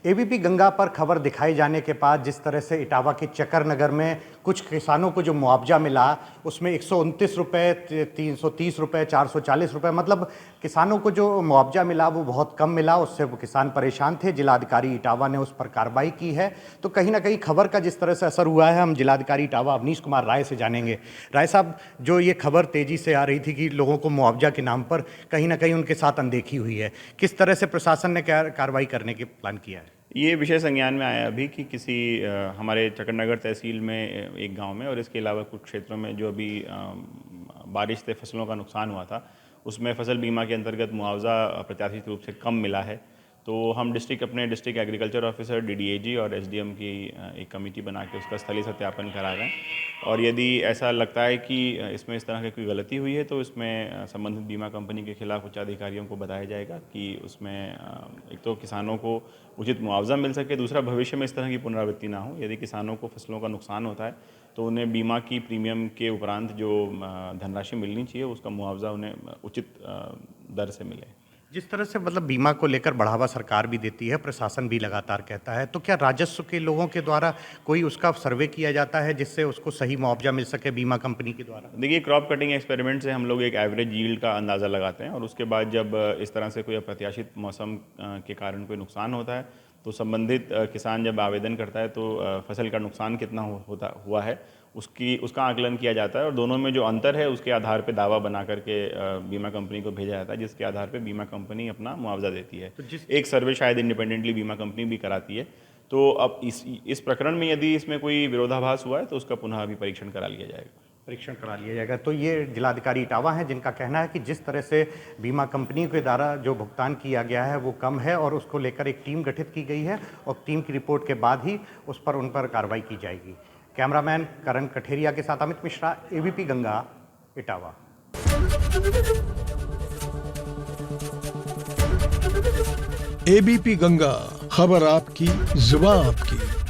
ABP Ganga पर खबर दिखाई जाने के बाद जिस तरह से इटावा के चक्कर नगर में कुछ किसानों को जो मुआवजा मिला उसमें 129 रुपये, 330 रुपये, 440 रुपये, मतलब किसानों को जो मुआवजा मिला वो बहुत कम मिला। उससे वो किसान परेशान थे। जिलाधिकारी इटावा ने उस पर कार्रवाई की है। तो कहीं ना कहीं खबर का जिस तरह से असर हुआ है, हम जिलाधिकारी इटावा अवनीश कुमार राय से जानेंगे। राय साहब, जो ये खबर तेजी से आ रही थी कि लोगों को मुआवजा के नाम पर कहीं ना कहीं उनके साथ अनदेखी हुई है, किस तरह से प्रशासन ने कार्रवाई करने की प्लान किया है? ये विषय संज्ञान में आया अभी कि किसी हमारे चक्करनगर तहसील में एक गांव में और इसके अलावा कुछ क्षेत्रों में जो अभी बारिश से फसलों का नुकसान हुआ था, उसमें फसल बीमा के अंतर्गत मुआवजा प्रत्याशित रूप से कम मिला है। तो हम अपने डिस्ट्रिक्ट एग्रीकल्चर ऑफिसर, डीडीएजी और एसडीएम की एक कमेटी बना के उसका स्थलीय सत्यापन करा रहे हैं। और यदि ऐसा लगता है कि इसमें इस तरह की कोई गलती हुई है तो इसमें संबंधित बीमा कंपनी के खिलाफ उच्च अधिकारियों को बताया जाएगा कि उसमें एक तो किसानों को उचित मुआवजा मिल सके, दूसरा भविष्य में इस तरह की पुनरावृत्ति ना हो। यदि किसानों को फसलों का नुकसान होता है तो उन्हें बीमा की प्रीमियम के उपरांत जो धनराशि मिलनी चाहिए उसका मुआवजा उन्हें उचित दर से मिले। जिस तरह से मतलब बीमा को लेकर बढ़ावा सरकार भी देती है, प्रशासन भी लगातार कहता है, तो क्या राजस्व के लोगों के द्वारा कोई उसका सर्वे किया जाता है जिससे उसको सही मुआवजा मिल सके बीमा कंपनी के द्वारा? देखिए, क्रॉप कटिंग एक्सपेरिमेंट से हम लोग एक एवरेज यील्ड का अंदाज़ा लगाते हैं और उसके बाद जब इस तरह से कोई अप्रत्याशित मौसम के कारण कोई नुकसान होता है तो संबंधित किसान जब आवेदन करता है तो फसल का नुकसान कितना हुआ है उसका आकलन किया जाता है और दोनों में जो अंतर है उसके आधार पे दावा बना करके बीमा कंपनी को भेजा जाता है, जिसके आधार पे बीमा कंपनी अपना मुआवजा देती है। तो एक सर्वे शायद इंडिपेंडेंटली बीमा कंपनी भी कराती है। तो अब इस प्रकरण में यदि इसमें कोई विरोधाभास हुआ है तो उसका पुनः अभी परीक्षण करा लिया जाएगा। तो ये जिलाधिकारी इटावा हैं जिनका कहना है कि जिस तरह से बीमा कंपनी के द्वारा जो भुगतान किया गया है वो कम है और उसको लेकर एक टीम गठित की गई है और टीम की रिपोर्ट के बाद ही उन पर कार्रवाई की जाएगी। कैमरामैन करण कठेरिया के साथ अमित मिश्रा, एबीपी गंगा, इटावा। एबीपी गंगा, खबर आपकी, जुबान आपकी।